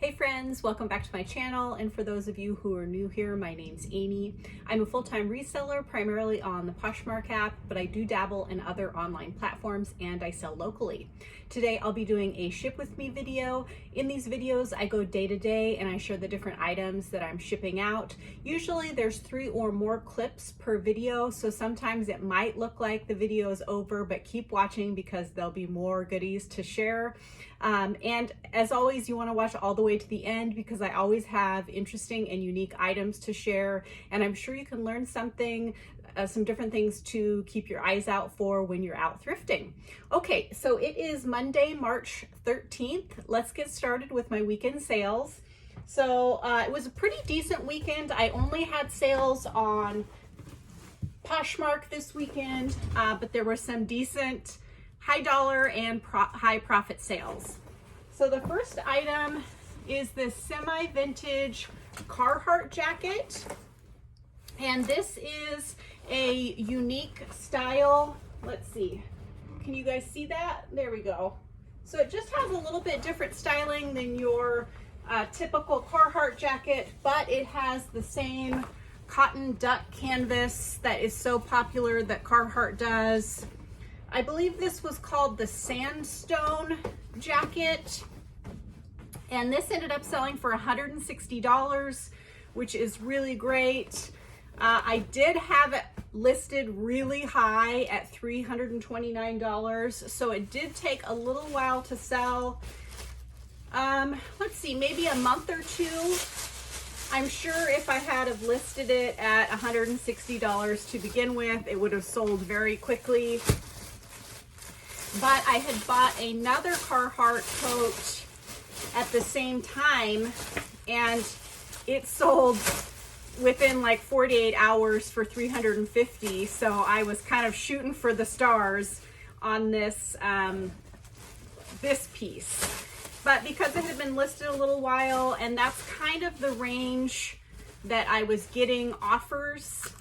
Hey friends, welcome back to my channel, and for those of you who are new here, my name's Amy. I'm a full-time reseller primarily on the Poshmark app, but I do dabble in other online platforms and I sell locally. Today I'll be doing a ship with me video. In these videos I go day to day and I share the different items that I'm shipping out. Usually there's 3 or more clips per video, so sometimes it might look like the video is over, but keep watching because there'll be more goodies to share. And as always, you want to watch all the way to the end because I always have interesting and unique items to share, and I'm sure you can learn something, some different things to keep your eyes out for when you're out thrifting. Okay, so it is Monday, March 13th. Let's get started with my weekend sales. So it was a pretty decent weekend. I only had sales on Poshmark this weekend, but there were some decent high dollar and high profit sales. So the first item is this semi-vintage Carhartt jacket, and this is a unique style. Let's see, can you guys see that? There we go. So it just has a little bit different styling than your typical Carhartt jacket, but it has the same cotton duck canvas that is so popular that Carhartt does. I believe this was called the Sandstone jacket, and this ended up selling for $160, which is really great. I did have it listed really high at $329, so it did take a little while to sell. Let's see, maybe a month or two. I'm sure if I had have listed it at $160 to begin with, it would have sold very quickly. But I had bought another Carhartt coat at the same time, and it sold within like 48 hours for $350. So I was kind of shooting for the stars on this this piece. But because it had been listed a little while, and that's kind of the range that I was getting offers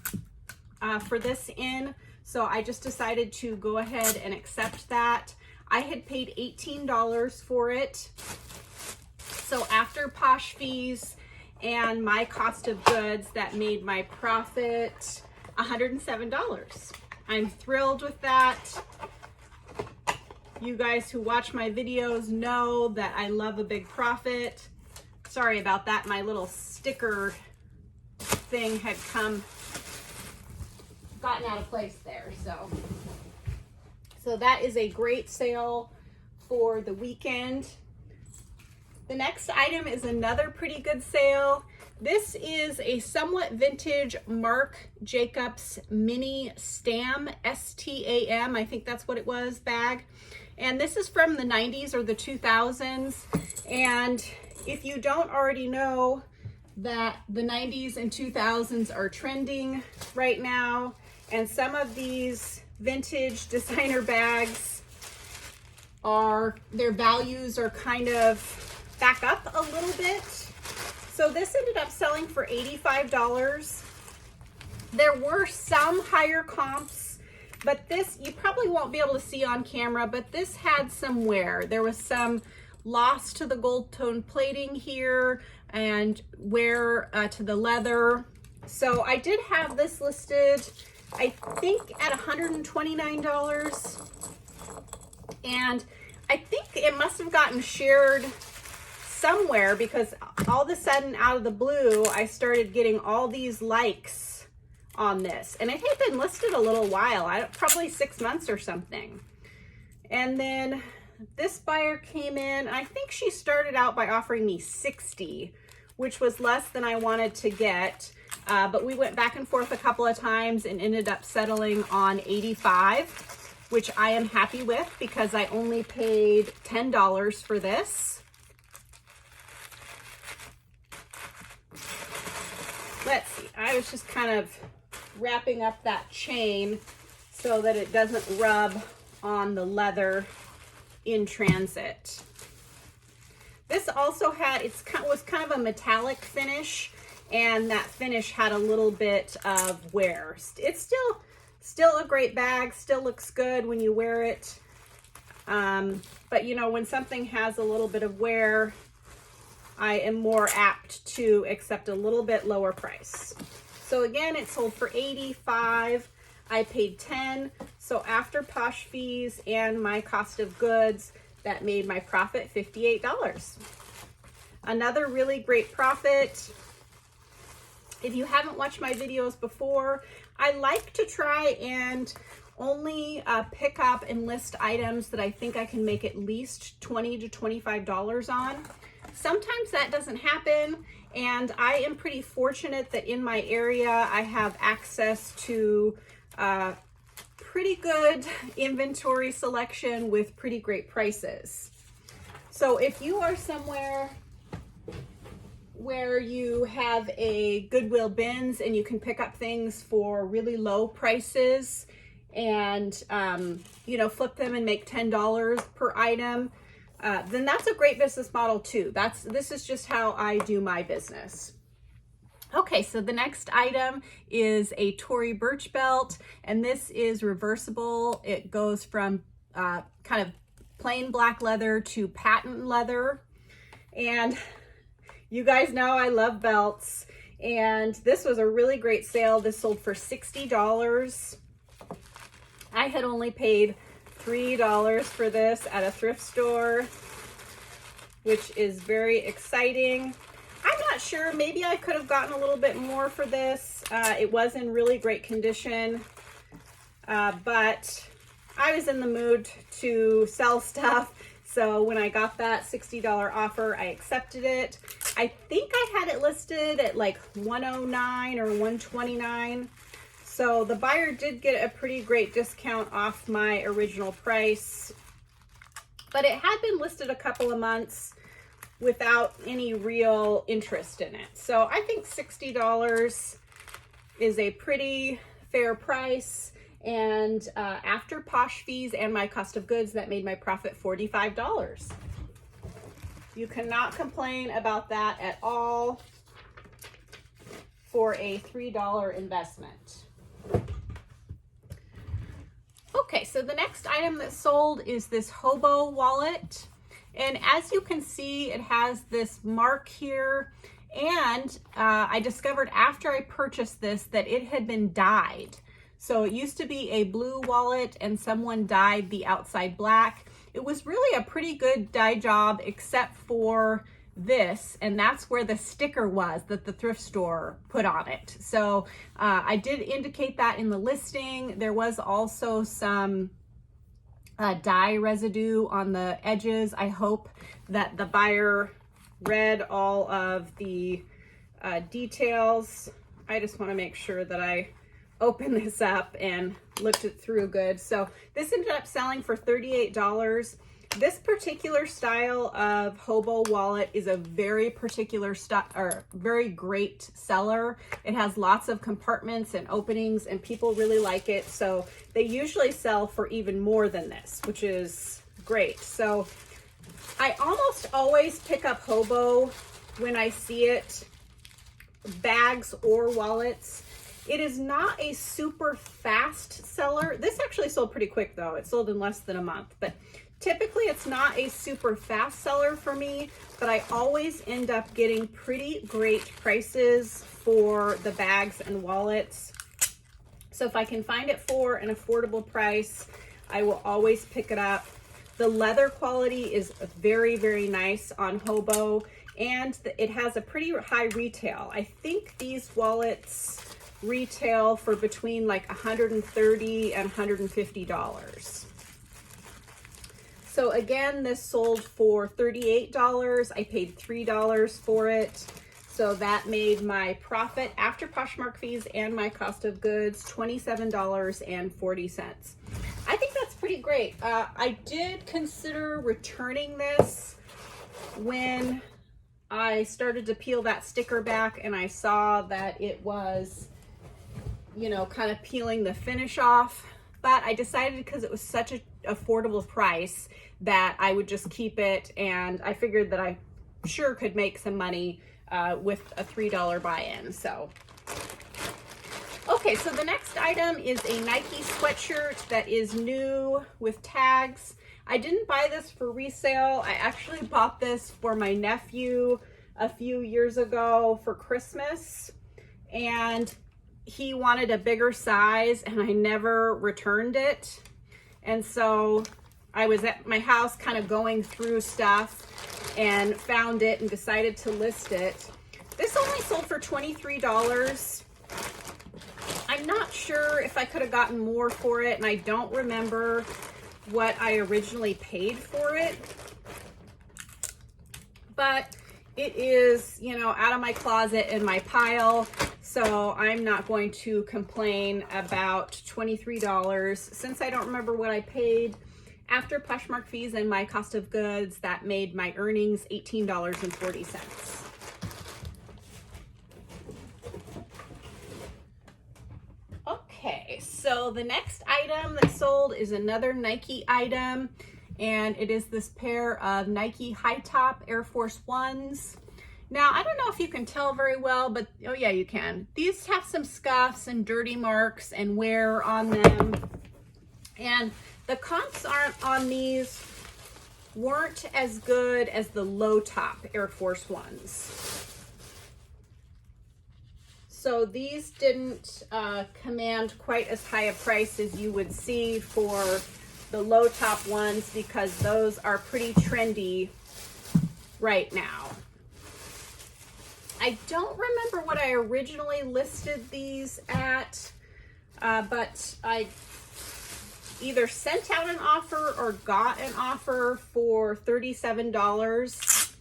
for this in, so I just decided to go ahead and accept that. I had paid $18 for it. So after Posh fees and my cost of goods, that made my profit $107. I'm thrilled with that. You guys who watch my videos know that I love a big profit. Sorry about that. My little sticker thing had gotten out of place there. So that is a great sale for the weekend. The next item is another pretty good sale. This is a somewhat vintage Marc Jacobs mini Stam, S-T-A-M, I think that's what it was, bag. And this is from the 90s or the 2000s. And if you don't already know that the 90s and 2000s are trending right now, and some of these vintage designer bags their values are kind of back up a little bit. So this ended up selling for $85. There were some higher comps, but this you probably won't be able to see on camera, but this had some wear. There was some loss to the gold tone plating here and wear to the leather. So I did have this listed, I think, at $129, and I think it must have gotten shared somewhere because all of a sudden, out of the blue, I started getting all these likes on this, and it had been listed a little while, probably 6 months or something. And then this buyer came in, I think she started out by offering me $60, which was less than I wanted to get. But we went back and forth a couple of times and ended up settling on $85, which I am happy with because I only paid $10 for this. Let's see, I was just kind of wrapping up that chain so that it doesn't rub on the leather in transit. This also was kind of a metallic finish, and that finish had a little bit of wear. It's still a great bag, still looks good when you wear it. But you know, when something has a little bit of wear, I am more apt to accept a little bit lower price. So again, it sold for $85. I paid $10. So after Posh fees and my cost of goods, that made my profit $58. Another really great profit. If you haven't watched my videos before, I like to try and only pick up and list items that I think I can make at least $20 to $25 on. Sometimes that doesn't happen, and I am pretty fortunate that in my area I have access to pretty good inventory selection with pretty great prices. So if you are somewhere where you have a Goodwill bins and you can pick up things for really low prices and you know, flip them and make $10 per item, then that's a great business model too. This is just how I do my business. Okay, so the next item is a Tory Burch belt, and this is reversible. It goes from kind of plain black leather to patent leather. And you guys know I love belts, and this was a really great sale. This sold for $60. I had only paid $3 for this at a thrift store, which is very exciting. I'm not sure, maybe I could have gotten a little bit more for this. It was in really great condition, but I was in the mood to sell stuff. So when I got that $60 offer, I accepted it. I think I had it listed at like $109 or $129. So the buyer did get a pretty great discount off my original price, but it had been listed a couple of months without any real interest in it. So I think $60 is a pretty fair price. And after Posh fees and my cost of goods, that made my profit $45. You cannot complain about that at all for a $3 investment. Okay, so the next item that sold is this hobo wallet. And as you can see, it has this mark here. And I discovered after I purchased this that it had been dyed. So it used to be a blue wallet and someone dyed the outside black. It was really a pretty good dye job except for this, and that's where the sticker was that the thrift store put on it. So I did indicate that in the listing. There was also some dye residue on the edges. I hope that the buyer read all of the details. I just want to make sure that I open this up and looked it through good. So this ended up selling for $38. This particular style of hobo wallet is a very particular very great seller. It has lots of compartments and openings, and people really like it. So they usually sell for even more than this, which is great. So I almost always pick up hobo when I see it, bags or wallets. It is not a super fast seller. This actually sold pretty quick though. It sold in less than a month, but typically it's not a super fast seller for me, but I always end up getting pretty great prices for the bags and wallets. So if I can find it for an affordable price, I will always pick it up. The leather quality is very, very nice on hobo, and it has a pretty high retail. I think these wallets retail for between like $130 and $150. So again, this sold for $38. I paid $3 for it. So that made my profit after Poshmark fees and my cost of goods $27.40. I think that's pretty great. I did consider returning this when I started to peel that sticker back and I saw that it was, you know, kind of peeling the finish off, but I decided because it was such an affordable price that I would just keep it, and I figured that I sure could make some money with a $3 buy-in. So okay, so the next item is a Nike sweatshirt that is new with tags. I didn't buy this for resale. I actually bought this for my nephew a few years ago for Christmas, and he wanted a bigger size and I never returned it. And so I was at my house kind of going through stuff and found it and decided to list it. This only sold for $23. I'm not sure if I could have gotten more for it, and I don't remember what I originally paid for it. But it is, you know, out of my closet in my pile, so I'm not going to complain about $23 since I don't remember what I paid. After Poshmark fees and my cost of goods, that made my earnings $18.40. Okay, so the next item that sold is another Nike item, and it is this pair of Nike high top Air Force Ones. Now, I don't know if you can tell very well, but oh yeah, you can. These have some scuffs and dirty marks and wear on them. And the comps on these weren't as good as the low top Air Force Ones. So these didn't command quite as high a price as you would see for the low top ones, because those are pretty trendy right now. I don't remember what I originally listed these at, but I either sent out an offer or got an offer for $37.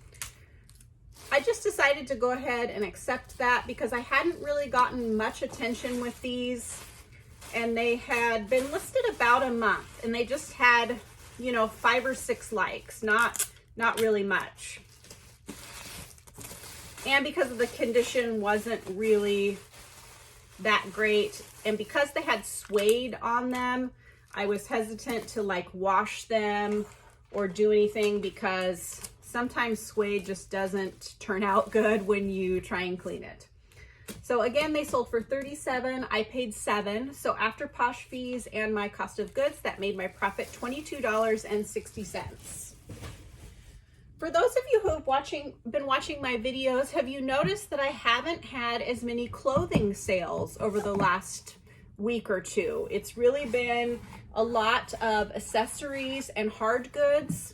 I just decided to go ahead and accept that because I hadn't really gotten much attention with these, and they had been listed about a month, and they just had, you know, 5 or 6 likes, not really much. And because of the condition wasn't really that great, and because they had suede on them, I was hesitant to like wash them or do anything, because sometimes suede just doesn't turn out good when you try and clean it. So again, they sold for $37. I paid $7. So after Posh fees and my cost of goods, that made my profit $22.60. For those of you who have been watching my videos, have you noticed that I haven't had as many clothing sales over the last week or two? It's really been a lot of accessories and hard goods.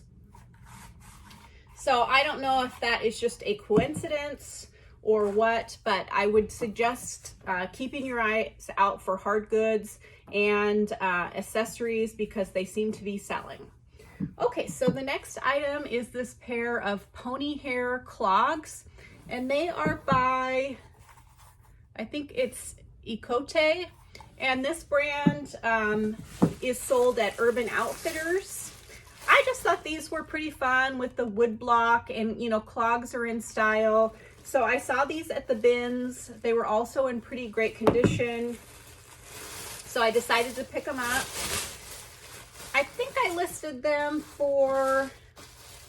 So I don't know if that is just a coincidence or what, but I would suggest keeping your eyes out for hard goods and accessories, because they seem to be selling. Okay, so the next item is this pair of pony hair clogs, and they are by, I think it's Ecote, and this brand is sold at Urban Outfitters. I just thought these were pretty fun with the wood block, and you know, clogs are in style. So I saw these at the bins. They were also in pretty great condition, so I decided to pick them up. I think I listed them for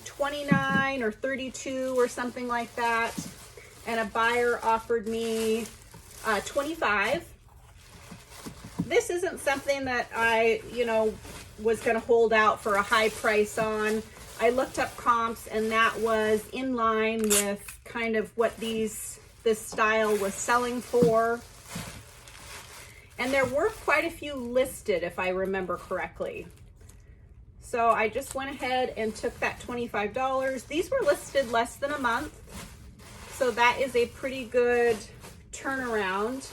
$29 or $32 or something like that, and a buyer offered me $25. This isn't something that I, you know, was going to hold out for a high price on. I looked up comps, and that was in line with kind of what this style was selling for. And there were quite a few listed, if I remember correctly. So I just went ahead and took that $25. These were listed less than a month, so that is a pretty good turnaround.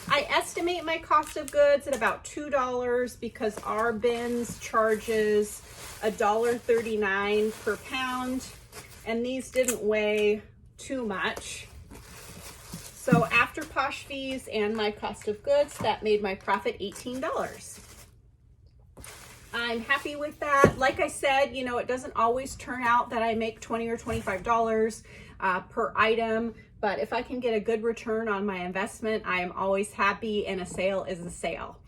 I estimate my cost of goods at about $2 because our bins charges $1.39 per pound, and these didn't weigh too much. So after Posh fees and my cost of goods, that made my profit $18. I'm happy with that. Like I said, you know, it doesn't always turn out that I make $20 or $25 per item, but if I can get a good return on my investment, I am always happy, and a sale is a sale.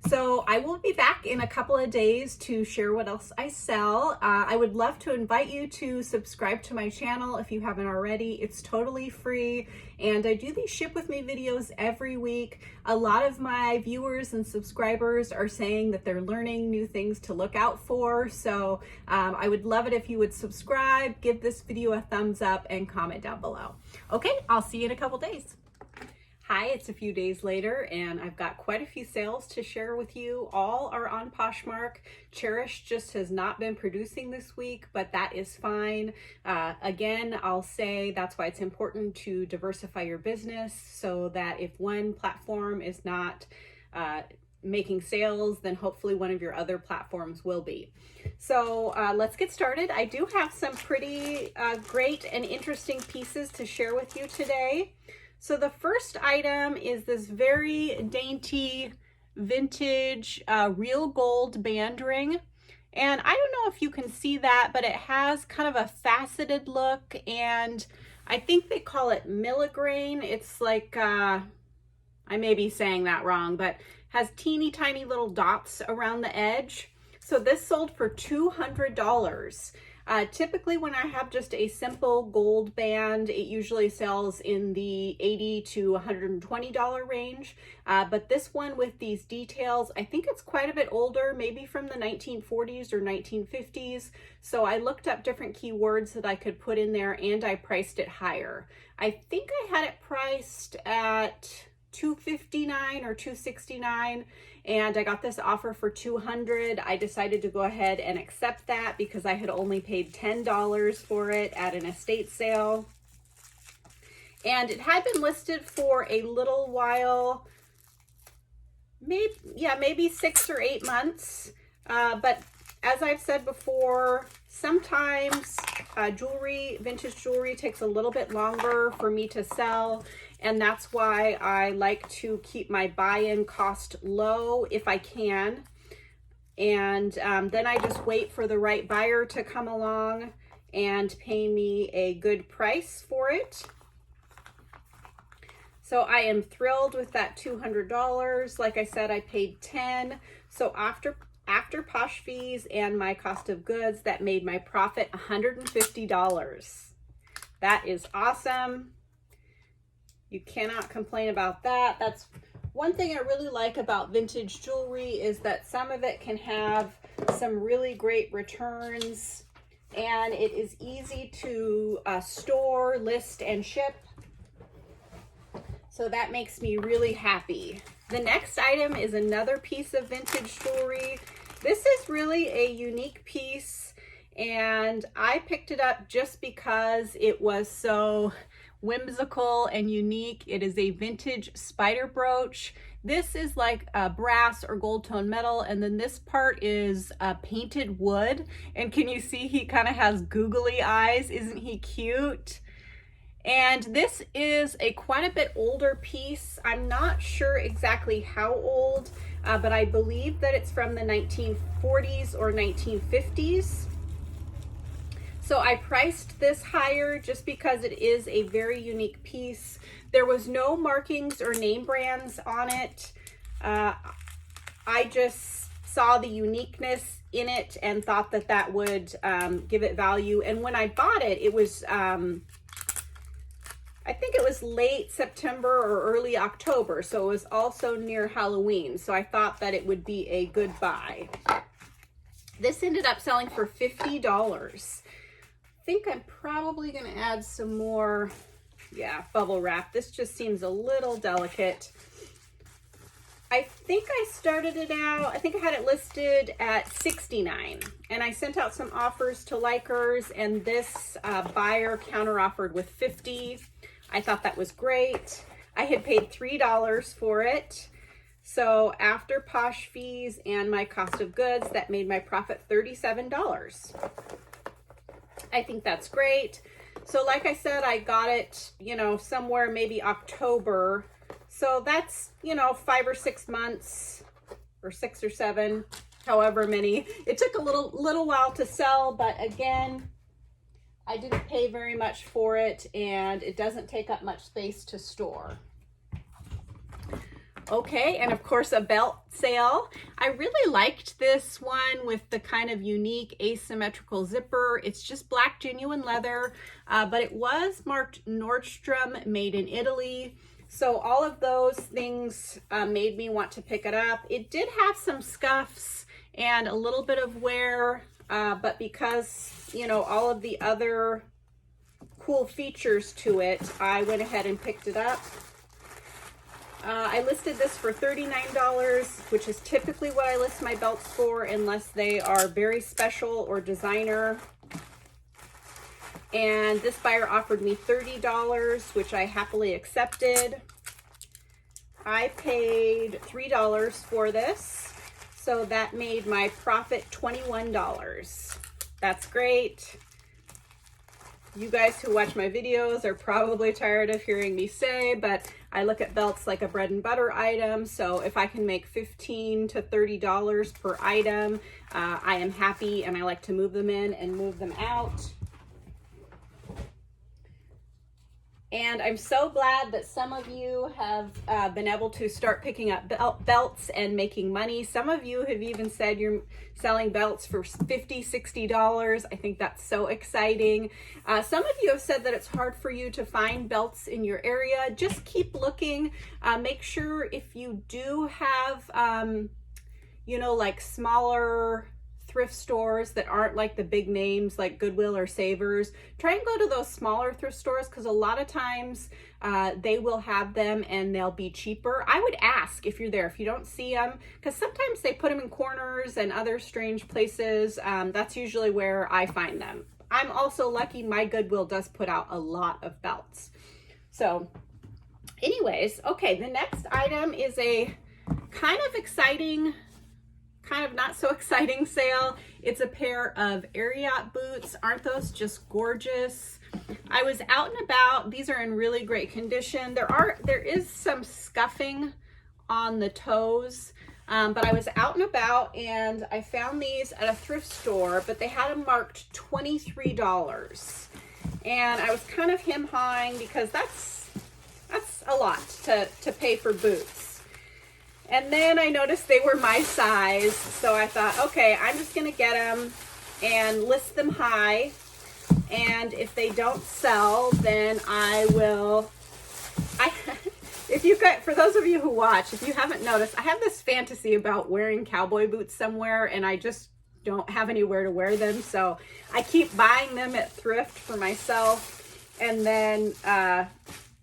So I will be back in a couple of days to share what else I sell. I would love to invite you to subscribe to my channel if you haven't already. It's totally free, and I do these ship with me videos every week. A lot of my viewers and subscribers are saying that they're learning new things to look out for. So I would love it if you would subscribe, give this video a thumbs up, and comment down below. Okay, I'll see you in a couple days. Hi, it's a few days later and I've got quite a few sales to share with you. All are on Poshmark. Cherish just has not been producing this week, but that is fine. Again, I'll say that's why it's important to diversify your business so that if one platform is not making sales, then hopefully one of your other platforms will be. So let's get started. I do have some pretty great and interesting pieces to share with you today. So the first item is this very dainty vintage real gold band ring. And I don't know if you can see that, but it has kind of a faceted look, and I think they call it milligrain. It's like, I may be saying that wrong, but has teeny tiny little dots around the edge. So this sold for $200. Typically when I have just a simple gold band, it usually sells in the $80 to $120 range. But this one with these details, I think it's quite a bit older, maybe from the 1940s or 1950s. So I looked up different keywords that I could put in there and I priced it higher. I think I had it priced at $259 or $269, and I got this offer for $200. I decided to go ahead and accept that because I had only paid $10 for it at an estate sale, and it had been listed for a little while, maybe 6 or 8 months, but as I've said before, sometimes vintage jewelry takes a little bit longer for me to sell, and that's why I like to keep my buy-in cost low if I can. And then I just wait for the right buyer to come along and pay me a good price for it. So I am thrilled with that $200. Like I said, I paid $10. So after Posh fees and my cost of goods, that made my profit $150. That is awesome. You cannot complain about that. That's one thing I really like about vintage jewelry, is that some of it can have some really great returns, and it is easy to store, list, and ship. So that makes me really happy. The next item is another piece of vintage jewelry. This is really a unique piece, and I picked it up just because it was so whimsical and unique. It is a vintage spider brooch. This is like a brass or gold tone metal, and then this part is painted wood. And can you see he kind of has googly eyes? Isn't he cute? And this is a quite a bit older piece. I'm not sure exactly how old, but I believe that it's from the 1940s or 1950s. So I priced this higher just because it is a very unique piece. There was no markings or name brands on it. I just saw the uniqueness in it and thought that that would give it value. And when I bought it, it was, I think it was late September or early October. So it was also near Halloween. So I thought that it would be a good buy. This ended up selling for $50. I think I'm probably going to add some more, bubble wrap. This just seems a little delicate. I think I started it out, I think I had it listed at $69, and I sent out some offers to likers, and this buyer counter-offered with $50. I thought that was great. I had paid $3 for it. So after Posh fees and my cost of goods, that made my profit $37. I think that's great. So like I said, I got it, somewhere maybe October. So that's, 5 or 6 months, or 6 or 7, however many. It took a little while to sell, but again, I didn't pay very much for it, and it doesn't take up much space to store. Okay, and of course a belt sale. I really liked this one with the kind of unique asymmetrical zipper. It's just black genuine leather, but it was marked Nordstrom, made in Italy. So all of those things made me want to pick it up. It did have some scuffs and a little bit of wear, but because, you know, all of the other cool features to it, I went ahead and picked it up. I listed this for $39, which is typically what I list my belts for unless they are very special or designer. And this buyer offered me $30, which I happily accepted. I paid $3 for this, so that made my profit $21. That's great. You guys who watch my videos are probably tired of hearing me say, but I look at belts like a bread and butter item. So if I can make $15 to $30 per item, I am happy, and I like to move them in and move them out. And I'm so glad that some of you have been able to start picking up belts and making money. Some of you have even said you're selling belts for $50, $60. I think that's so exciting. Some of you have said that it's hard for you to find belts in your area. Just keep looking. Make sure if you do have, you know, like smaller thrift stores that aren't like the big names like Goodwill or Savers, try and go to those smaller thrift stores, because a lot of times they will have them and they'll be cheaper. I would ask if you're there, if you don't see them, because sometimes they put them in corners and other strange places. That's usually where I find them. I'm also lucky my Goodwill does put out a lot of belts. So anyways, okay, the next item is a kind of exciting, kind of not so exciting sale. It's a pair of Ariat boots. Aren't those just gorgeous? I was out and about. These are in really great condition. There is some scuffing on the toes, but I was out and about and I found these at a thrift store, but they had them marked $23. And I was kind of hem-hawing because that's a lot to pay for boots. And then I noticed they were my size, so I thought, okay, I'm just gonna get them and list them high. And if they don't sell, then I will, if you got, for those of you who watch, if you haven't noticed, I have this fantasy about wearing cowboy boots somewhere, and I just don't have anywhere to wear them. So I keep buying them at thrift for myself and then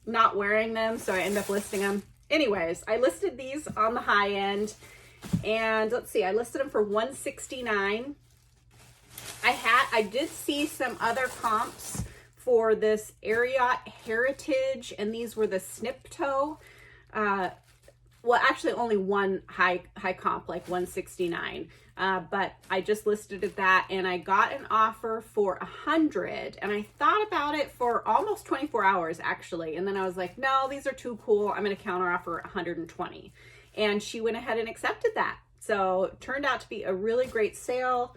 not wearing them, so I end up listing them. Anyways, I listed these on the high end, and let's see, I listed them for $169. I did see some other comps for this Ariat Heritage, and these were the snip toe. Well, actually only one high comp, like $169. But I just listed at that, and I got an offer for $100, and I thought about it for almost 24 hours actually. And then I was like, no, these are too cool. I'm going to counter offer $120. And she went ahead and accepted that. So it turned out to be a really great sale.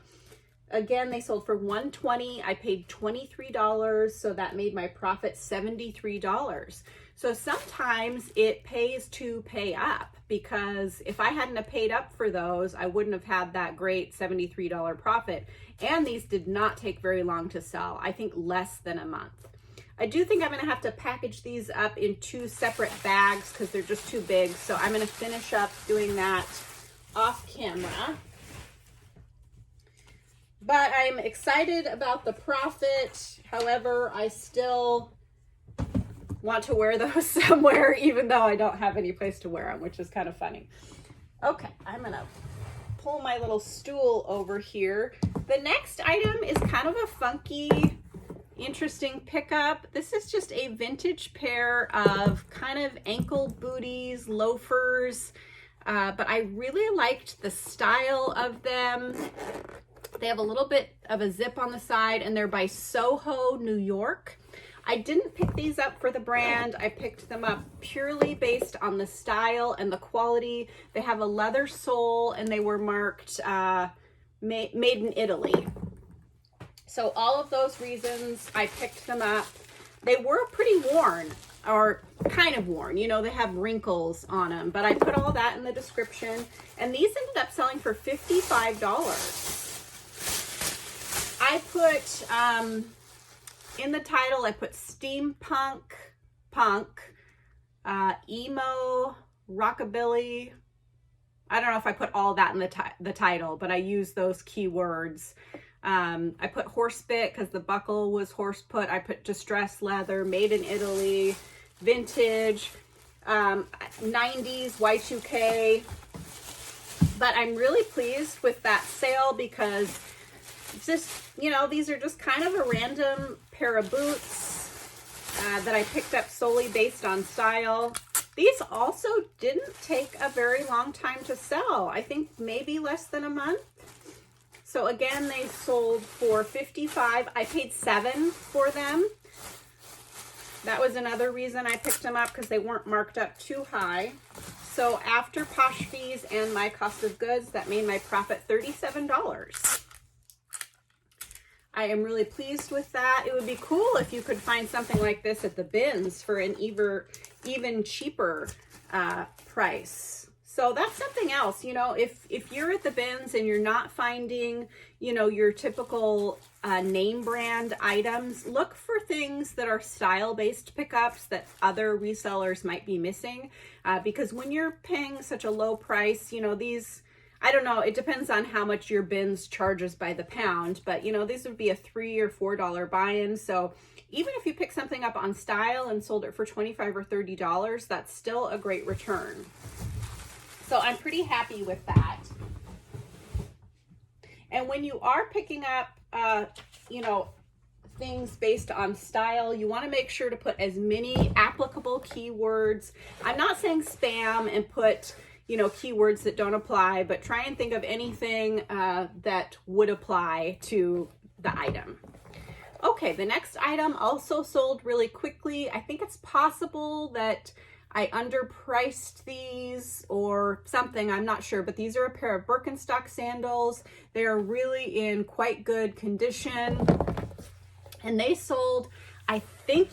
Again, they sold for $120. I paid $23, so that made my profit $73. So sometimes it pays to pay up, because if I hadn't have paid up for those, I wouldn't have had that great $73 profit. And these did not take very long to sell. I think less than a month. I do think I'm gonna have to package these up in 2 separate bags because they're just too big. So I'm gonna finish up doing that off camera. But I'm excited about the profit. However, I still want to wear those somewhere, even though I don't have any place to wear them, which is kind of funny. Okay, I'm gonna pull my little stool over here. The next item is kind of a funky, interesting pickup. This is just a vintage pair of kind of ankle booties, loafers, but I really liked the style of them. They have a little bit of a zip on the side, and they're by Soho, New York. I didn't pick these up for the brand. I picked them up purely based on the style and the quality. They have a leather sole, and they were marked made in Italy. So all of those reasons, I picked them up. They were pretty worn. are kind of worn. You know, they have wrinkles on them, but I put all that in the description, and these ended up selling for $55. I put, in the title, I put steampunk, punk, emo, rockabilly. I don't know if I put all that in the title, but I used those keywords. I put horse bit because the buckle was horse put. I put distressed leather, made in Italy, vintage, 90s, Y2K. But I'm really pleased with that sale because just, you know, these are just kind of a random pair of boots that I picked up solely based on style. These also didn't take a very long time to sell. I think maybe less than a month. So again, they sold for $55. I paid $7 for them. That was another reason I picked them up, because they weren't marked up too high. So after Posh fees and my cost of goods, that made my profit $37. I am really pleased with that. It would be cool if you could find something like this at the bins for an even cheaper price. So that's something else, you know, if you're at the bins and you're not finding, you know, your typical name brand items, look for things that are style-based pickups that other resellers might be missing. Because when you're paying such a low price, you know, these, I don't know, it depends on how much your bins charges by the pound, but you know, these would be a $3 or $4 buy-in. So even if you pick something up on style and sold it for $25 or $30, that's still a great return. So I'm pretty happy with that. And when you are picking up, you know, things based on style, you want to make sure to put as many applicable keywords. I'm not saying spam and put, you know, keywords that don't apply, but try and think of anything that would apply to the item. Okay, the next item also sold really quickly. I think it's possible that I underpriced these or something, I'm not sure, but these are a pair of Birkenstock sandals. They are really in quite good condition, and they sold, I think,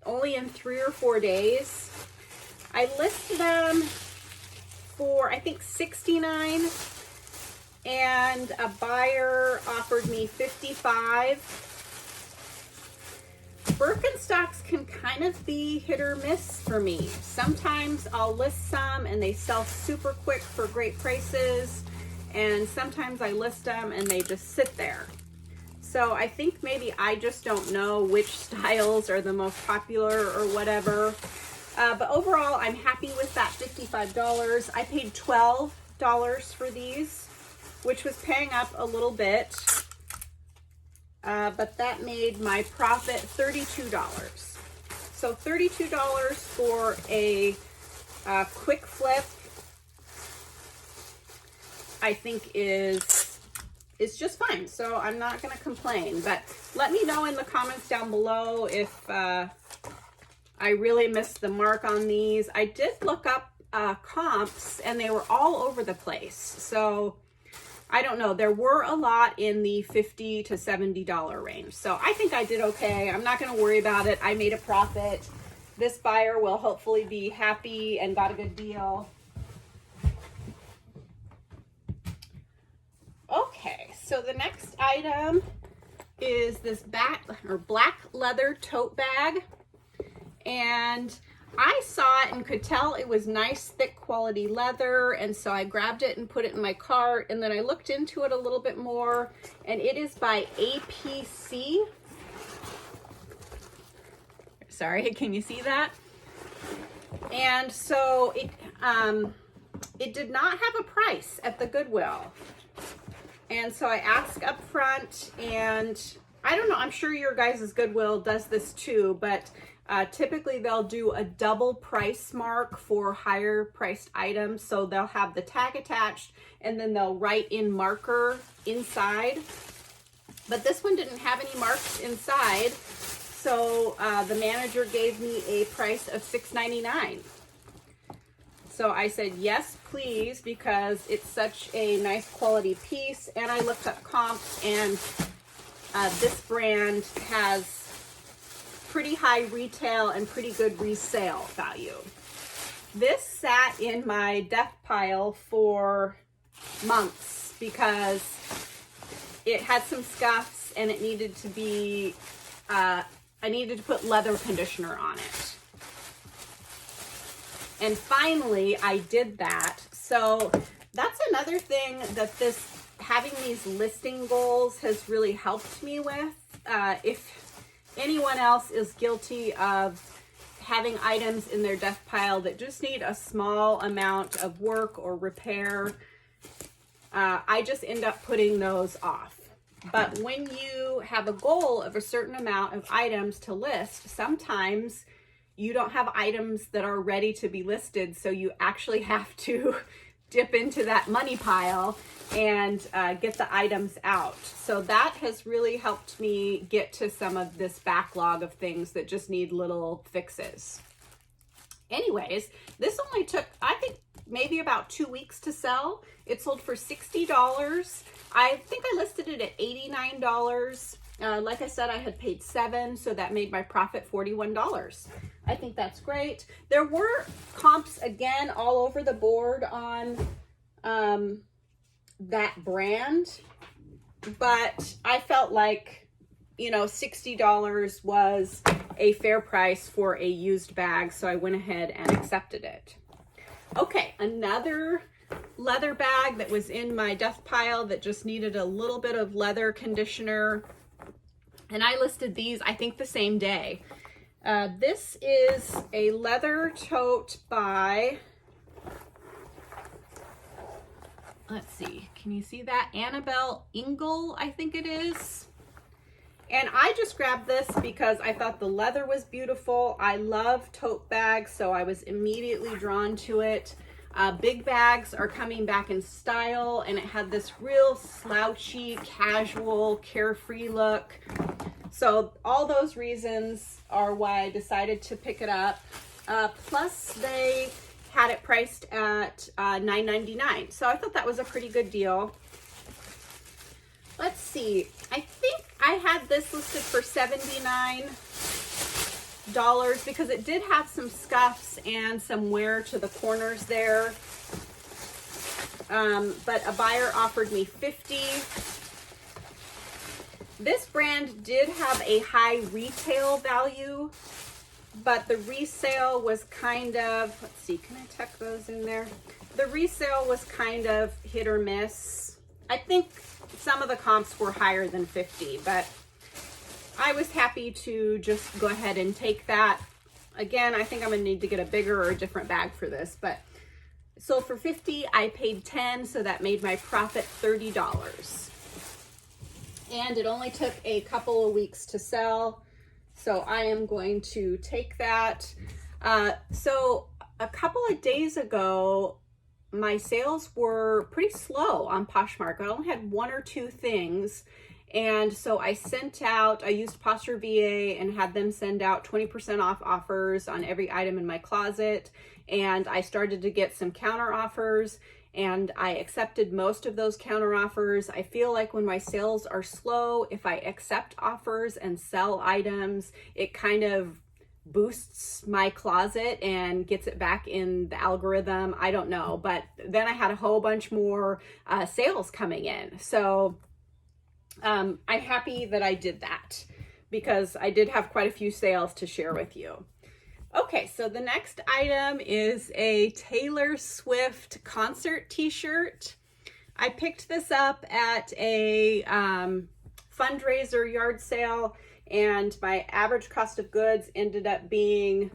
only in 3 or 4 days. I listed them for, I think, $69, and a buyer offered me $55. Birkenstocks can kind of be hit or miss for me. Sometimes I'll list some and they sell super quick for great prices, and sometimes I list them and they just sit there. So I think maybe I just don't know which styles are the most popular or whatever. But overall, I'm happy with that $55. I paid $12 for these, which was paying up a little bit. But that made my profit $32. So $32 for a quick flip, I think is just fine. So I'm not going to complain, but let me know in the comments down below if I really missed the mark on these. I did look up comps and they were all over the place. So I don't know, there were a lot in the $50 to $70 range. So I think I did okay. I'm not going to worry about it. I made a profit. This buyer will hopefully be happy and got a good deal. Okay, so the next item is this black leather tote bag. And I saw it and could tell it was nice, thick quality leather, and so I grabbed it and put it in my cart, and then I looked into it a little bit more, and it is by APC. Sorry, can you see that? And so it did not have a price at the Goodwill. And so I asked up front, and I don't know, I'm sure your guys' Goodwill does this too, but typically they'll do a double price mark for higher priced items. So they'll have the tag attached and then they'll write in marker inside. But this one didn't have any marks inside. So the manager gave me a price of $6.99. So I said, yes, please, because it's such a nice quality piece. And I looked up comps, and this brand has pretty high retail and pretty good resale value. This sat in my death pile for months because it had some scuffs and it needed to be, I needed to put leather conditioner on it. And finally I did that. So that's another thing that having these listing goals has really helped me with. If anyone else is guilty of having items in their death pile that just need a small amount of work or repair, I just end up putting those off. But when you have a goal of a certain amount of items to list, sometimes you don't have items that are ready to be listed, so you actually have to dip into that money pile and get the items out. So that has really helped me get to some of this backlog of things that just need little fixes. Anyways, this only took, I think, maybe about 2 weeks to sell. It sold for $60. I think I listed it at $89. Like I said, I had paid $7, so that made my profit $41. I think that's great. There were comps again all over the board on that brand, but I felt like, you know, $60 was a fair price for a used bag, so I went ahead and accepted it. Okay, another leather bag that was in my death pile that just needed a little bit of leather conditioner, and I listed these, I think, the same day. This is a leather tote by, let's see, can you see that? Annabelle Engel, I think it is. And I just grabbed this because I thought the leather was beautiful. I love tote bags, so I was immediately drawn to it. Big bags are coming back in style, and it had this real slouchy, casual, carefree look. So all those reasons are why I decided to pick it up. Plus they had it priced at $9.99. So I thought that was a pretty good deal. Let's see, I think I had this listed for $79 because it did have some scuffs and some wear to the corners there. But a buyer offered me $50. This brand did have a high retail value, but the resale was kind of, let's see, can I tuck those in there? The resale was kind of hit or miss. I think some of the comps were higher than 50, but I was happy to just go ahead and take that. Again, I think I'm gonna need to get a bigger or a different bag for this, but so for 50, I paid 10, so that made my profit $30. And it only took a couple of weeks to sell, so I am going to take that. So a couple of days ago, my sales were pretty slow on Poshmark. I only had 1 or 2 things. And so I sent out, I used Posture VA and had them send out 20% off offers on every item in my closet. And I started to get some counter offers, and I accepted most of those counter offers. I feel like when my sales are slow, if I accept offers and sell items, it kind of boosts my closet and gets it back in the algorithm. I don't know, but then I had a whole bunch more sales coming in. So I'm happy that I did that because I did have quite a few sales to share with you. Okay, so the next item is a Taylor Swift concert t-shirt. I picked this up at a fundraiser yard sale, and my average cost of goods ended up being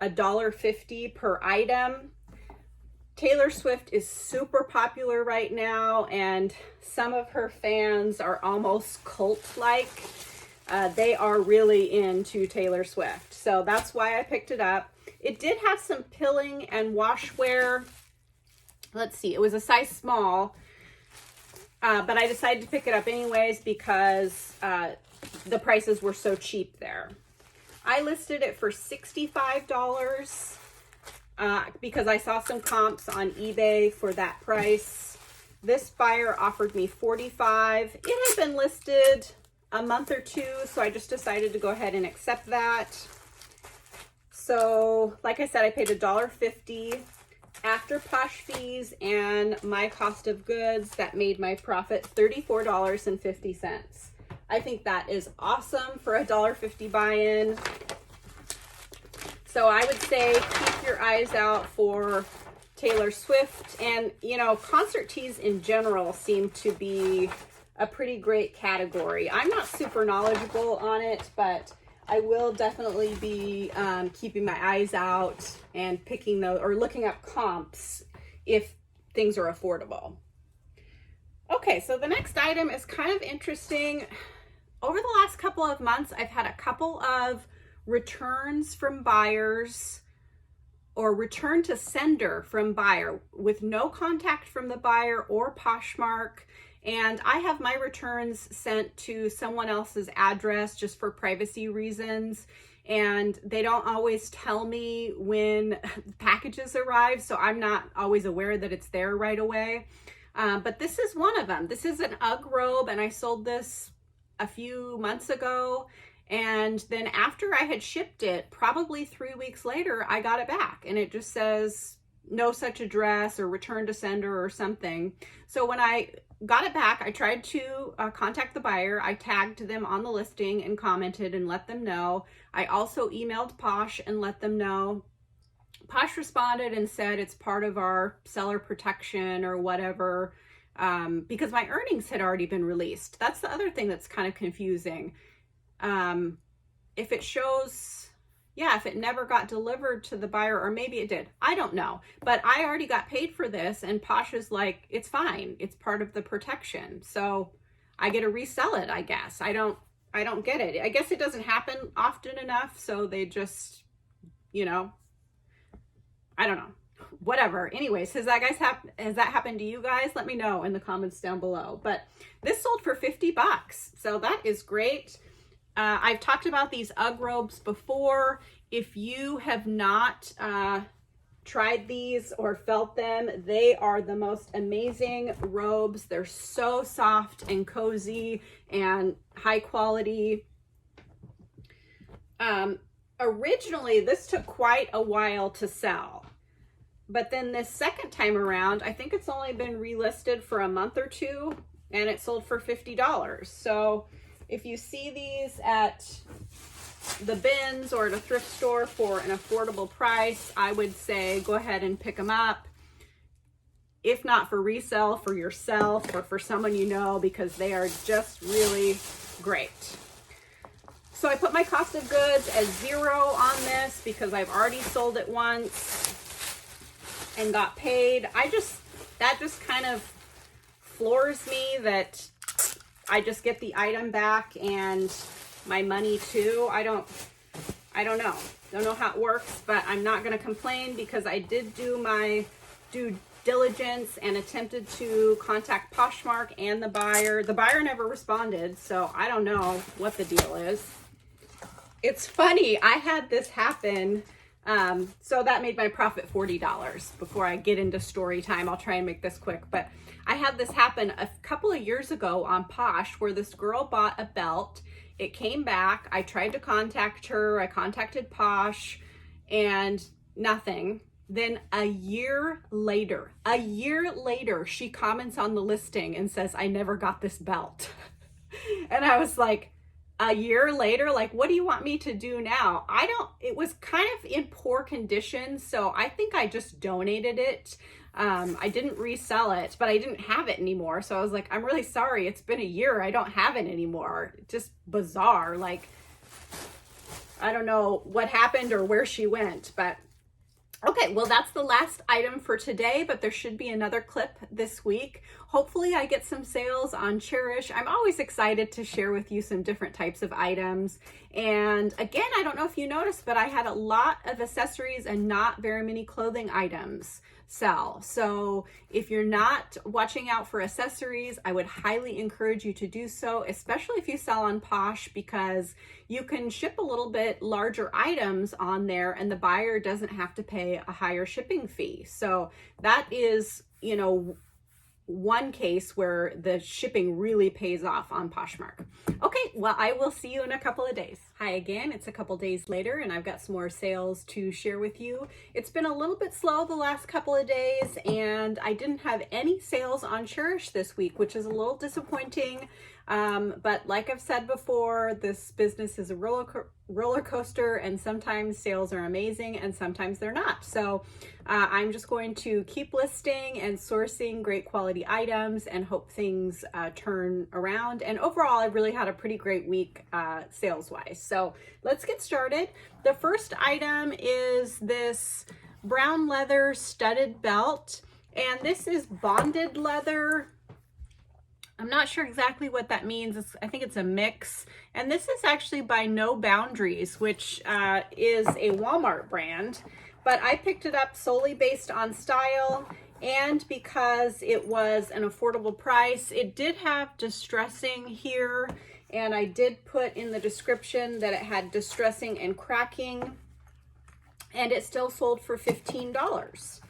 $1.50 per item. Taylor Swift is super popular right now, and some of her fans are almost cult-like. They are really into Taylor Swift, so that's why I picked it up. It did have some pilling and wash wear. Let's see, it was a size small, but I decided to pick it up anyways because the prices were so cheap there. I listed it for $65 because I saw some comps on eBay for that price. This buyer offered me $45. It had been listed a month or two, so I just decided to go ahead and accept that. So like I said, I paid $1.50 after Posh fees and my cost of goods. That made my profit $34.50. I think that is awesome for a $1.50 buy-in. So I would say keep your eyes out for Taylor Swift, and you know, concert tees in general seem to be a pretty great category. I'm not super knowledgeable on it, but I will definitely be keeping my eyes out and picking those or looking up comps if things are affordable. Okay, so the next item is kind of interesting. Over the last couple of months, I've had a couple of returns from buyers, or return to sender from buyer with no contact from the buyer or Poshmark. And I have my returns sent to someone else's address just for privacy reasons. And they don't always tell me when packages arrive, so I'm not always aware that it's there right away. But this is one of them. This is an UGG robe, and I sold this a few months ago. And then after I had shipped it, probably 3 weeks later, I got it back. And it just says no such address or return to sender or something. So when I got it back, I tried to contact the buyer. I tagged them on the listing and commented and let them know. I also emailed Posh and let them know. Posh responded and said it's part of our seller protection or whatever, because my earnings had already been released. That's the other thing that's kind of confusing. If it shows, yeah, if it never got delivered to the buyer, or maybe it did, I don't know, but I already got paid for this, and Posh is like, it's fine, it's part of the protection, so I get to resell it, I guess. I don't get it. I guess it doesn't happen often enough, so they just, you know, I don't know, whatever. Anyways, has that happened to you guys? Let me know in the comments down below. But this sold for $50, so that is great. I've talked about these UGG robes before. If you have not tried these or felt them, they are the most amazing robes. They're so soft and cozy and high quality. Originally, this took quite a while to sell. But then this second time around, I think it's only been relisted for a month or two, and it sold for $50. So if you see these at the bins or at a thrift store for an affordable price, I would say go ahead and pick them up. If not for resale, for yourself or for someone you know, because they are just really great. So I put my cost of goods as 0 on this because I've already sold it once and got paid. That just kind of floors me that I just get the item back and my money too. I don't know how it works, but I'm not going to complain because I did do my due diligence and attempted to contact Poshmark and the buyer. The buyer never responded, so I don't know what the deal is. It's funny, I had this happen. So that made my profit $40. Before I get into story time, I'll try and make this quick, but I had this happen a couple of years ago on Posh where this girl bought a belt. It came back. I tried to contact her. I contacted Posh and nothing. Then a year later, she comments on the listing and says, I never got this belt. And I was like, a year later, like, what do you want me to do now? It was kind of in poor condition, so I think I just donated it. I didn't resell it, but I didn't have it anymore. So I was like, I'm really sorry. It's been a year. I don't have it anymore. Just bizarre. Like, I don't know what happened or where she went, but okay, well, that's the last item for today, but there should be another clip this week. Hopefully I get some sales on Cherish. I'm always excited to share with you some different types of items. And again, I don't know if you noticed, but I had a lot of accessories and not very many clothing items sell. So if you're not watching out for accessories, I would highly encourage you to do so, especially if you sell on Posh, because you can ship a little bit larger items on there and the buyer doesn't have to pay a higher shipping fee. So that is, you know, one case where the shipping really pays off on Poshmark. Okay, well, I will see you in a couple of days. Hi again, it's a couple days later and I've got some more sales to share with you. It's been a little bit slow the last couple of days and I didn't have any sales on Cherish this week, which is a little disappointing. But like I've said before, this business is a roller coaster, and sometimes sales are amazing and sometimes they're not. So I'm just going to keep listing and sourcing great quality items and hope things turn around. And overall, I've really had a pretty great week sales wise. So let's get started. The first item is this brown leather studded belt, and this is bonded leather. I'm not sure exactly what that means. I think it's a mix. And this is actually by No Boundaries, which is a Walmart brand. But I picked it up solely based on style and because it was an affordable price. It did have distressing here, and I did put in the description that it had distressing and cracking, and it still sold for $15.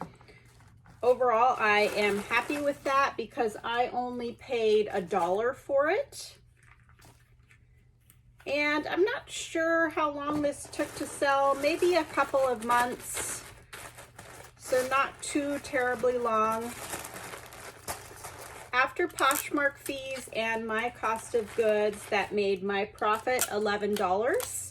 Overall, I am happy with that because I only paid $1 for it. And I'm not sure how long this took to sell, maybe a couple of months. So not too terribly long. After Poshmark fees and my cost of goods, that made my profit $11.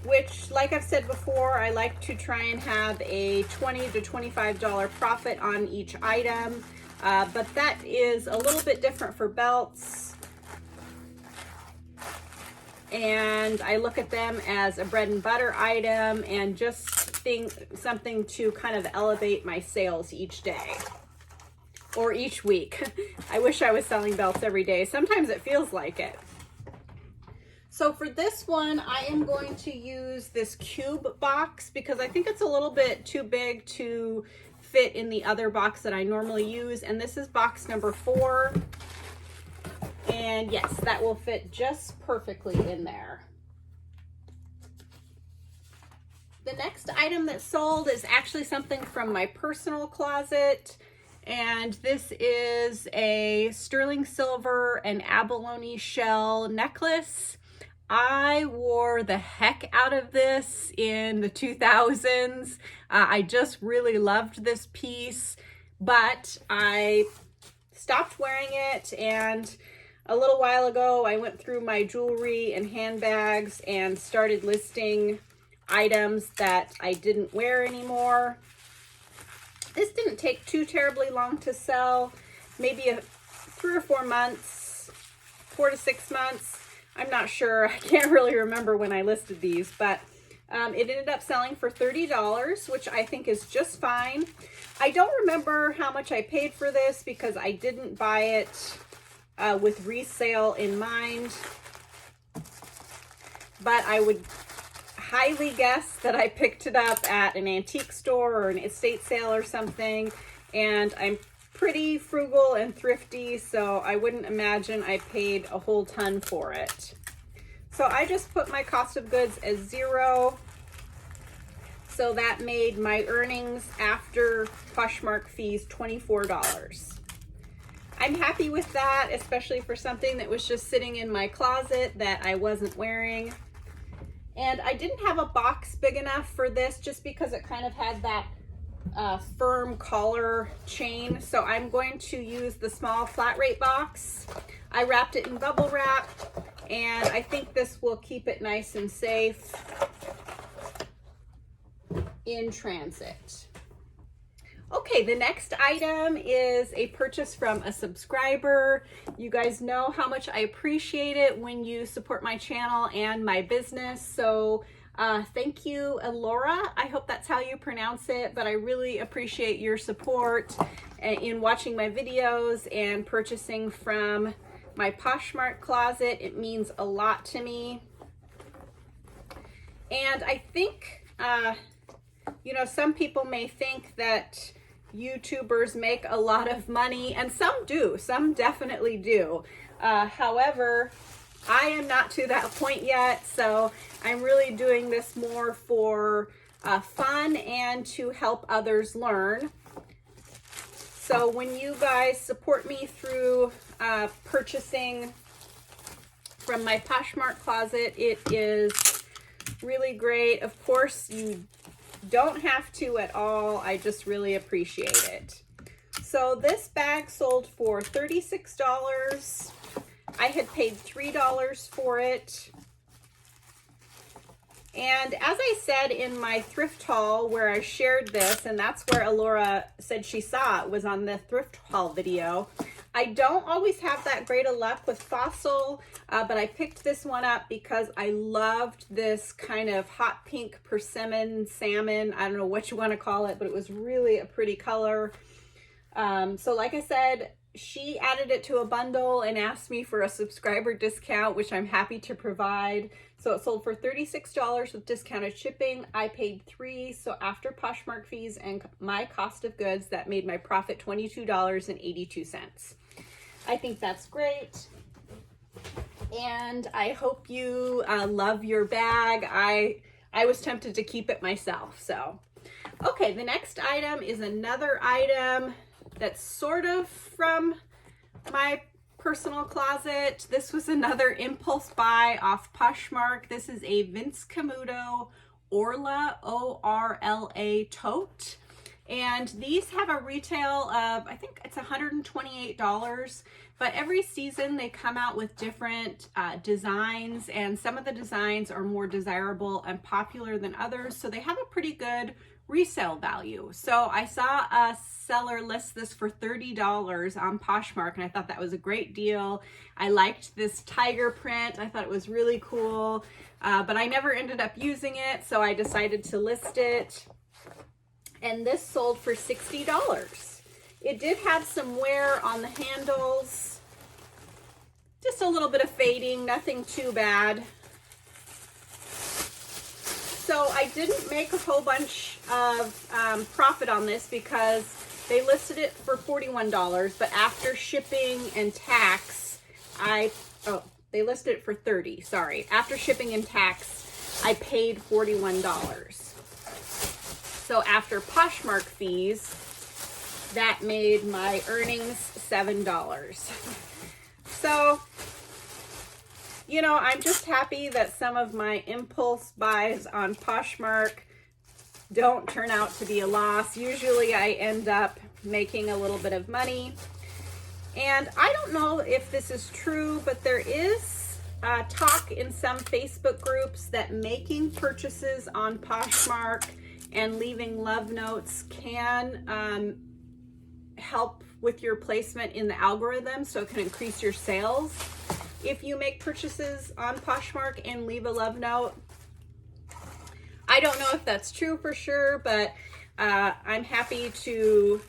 Which, like I've said before, I like to try and have a $20 to $25 profit on each item, but that is a little bit different for belts. And I look at them as a bread and butter item and just something to kind of elevate my sales each day or each week. I wish I was selling belts every day. Sometimes it feels like it. So for this one, I am going to use this cube box because I think it's a little bit too big to fit in the other box that I normally use. And this is box number 4. And yes, that will fit just perfectly in there. The next item that sold is actually something from my personal closet. And this is a sterling silver and abalone shell necklace. I wore the heck out of this in the 2000s. I just really loved this piece, but I stopped wearing it, and a little while ago I went through my jewelry and handbags and started listing items that I didn't wear anymore. This didn't take too terribly long to sell, maybe 3 or 4 months, 4 to 6 months. I'm not sure. I can't really remember when I listed these, but it ended up selling for $30, which I think is just fine. I don't remember how much I paid for this because I didn't buy it with resale in mind, but I would highly guess that I picked it up at an antique store or an estate sale or something, and I'm pretty frugal and thrifty, so I wouldn't imagine I paid a whole ton for it. So I just put my cost of goods as 0. So that made my earnings after Poshmark fees $24. I'm happy with that, especially for something that was just sitting in my closet that I wasn't wearing. And I didn't have a box big enough for this just because it kind of had that firm collar chain, so I'm going to use the small flat rate box. I wrapped it in bubble wrap, and I think this will keep it nice and safe in transit. Okay, the next item is a purchase from a subscriber. You guys know how much I appreciate it when you support my channel and my business, so thank you, Elora. I hope that's how you pronounce it, but I really appreciate your support in watching my videos and purchasing from my Poshmark closet. It means a lot to me. And I think, you know, some people may think that YouTubers make a lot of money, and some do. Some definitely do. However, I am not to that point yet, so I'm really doing this more for fun and to help others learn. So when you guys support me through purchasing from my Poshmark closet, it is really great. Of course, you don't have to at all. I just really appreciate it. So this bag sold for $36. I had paid $3 for it. And as I said in my thrift haul where I shared this, and that's where Alora said she saw it, was on the thrift haul video, I don't always have that great of luck with Fossil, but I picked this one up because I loved this kind of hot pink persimmon salmon. I don't know what you want to call it, but it was really a pretty color. So like I said, she added it to a bundle and asked me for a subscriber discount, which I'm happy to provide. So it sold for $36 with discounted shipping. I paid $3, so after Poshmark fees and my cost of goods, that made my profit $22.82. I think that's great. And I hope you love your bag. I was tempted to keep it myself, so. Okay, the next item is another item that's sort of from my personal closet. This was another impulse buy off Poshmark. This is a Vince Camuto Orla, O-R-L-A tote. And these have a retail of, I think it's $128, but every season they come out with different designs, and some of the designs are more desirable and popular than others, so they have a pretty good resale value. So I saw a seller list this for $30 on Poshmark, and I thought that was a great deal. I liked this tiger print. I thought it was really cool, but I never ended up using it, so I decided to list it. And this sold for $60. It did have some wear on the handles, just a little bit of fading, nothing too bad. So I didn't make a whole bunch of profit on this because they listed it for $41, but after shipping and tax, they listed it for $30, sorry. After shipping and tax, I paid $41. So after Poshmark fees, that made my earnings $7. So, you know, I'm just happy that some of my impulse buys on Poshmark don't turn out to be a loss. Usually I end up making a little bit of money. And I don't know if this is true, but there is talk in some Facebook groups that making purchases on Poshmark and leaving love notes can help with your placement in the algorithm, so it can increase your sales if you make purchases on Poshmark and leave a love note. I don't know if that's true for sure, but I'm happy to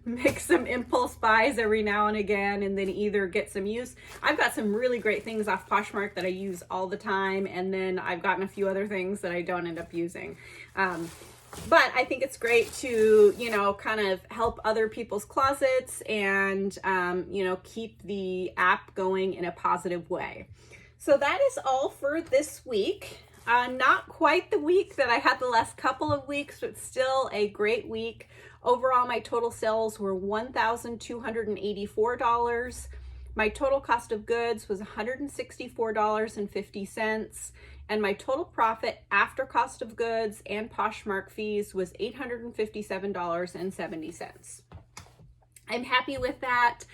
make some impulse buys every now and again and then either get some use. I've got some really great things off Poshmark that I use all the time, and then I've gotten a few other things that I don't end up using. But I think it's great to, you know, kind of help other people's closets and, you know, keep the app going in a positive way. So that is all for this week. Not quite the week that I had the last couple of weeks, but still a great week. Overall, my total sales were $1,284. My total cost of goods was $164.50. And my total profit after cost of goods and Poshmark fees was $857.70. I'm happy with that.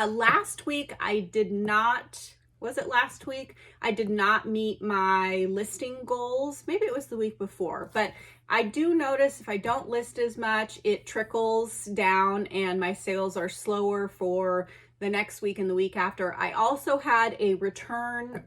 Last week, I did not, was it last week? I did not meet my listing goals. Maybe it was the week before, but I do notice if I don't list as much, it trickles down and my sales are slower for the next week and the week after. I also had a return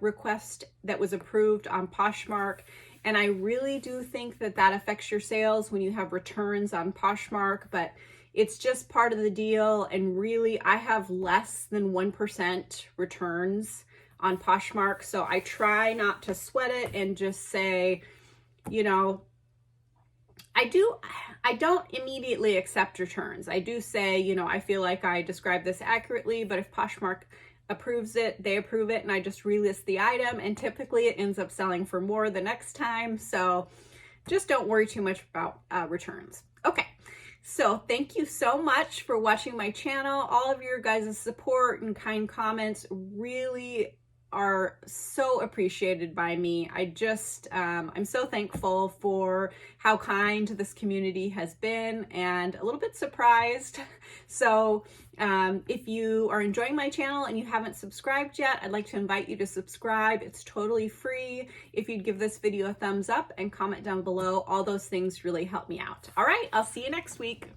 request that was approved on Poshmark, and I really do think that that affects your sales when you have returns on Poshmark, but it's just part of the deal. And really, I have less than 1% returns on Poshmark, so I try not to sweat it and just say, you know, I don't immediately accept returns. I do say, you know, I feel like I described this accurately, but if Poshmark approves it, they approve it, and I just relist the item, and typically it ends up selling for more the next time. So Just don't worry too much about returns. Okay. So thank you so much for watching my channel. All of your guys' support and kind comments really are so appreciated by me. I'm so thankful for how kind this community has been and a little bit surprised. So if you are enjoying my channel and you haven't subscribed yet, I'd like to invite you to subscribe. It's totally free. If you'd give this video a thumbs up and comment down below, all those things really help me out. All right, I'll see you next week.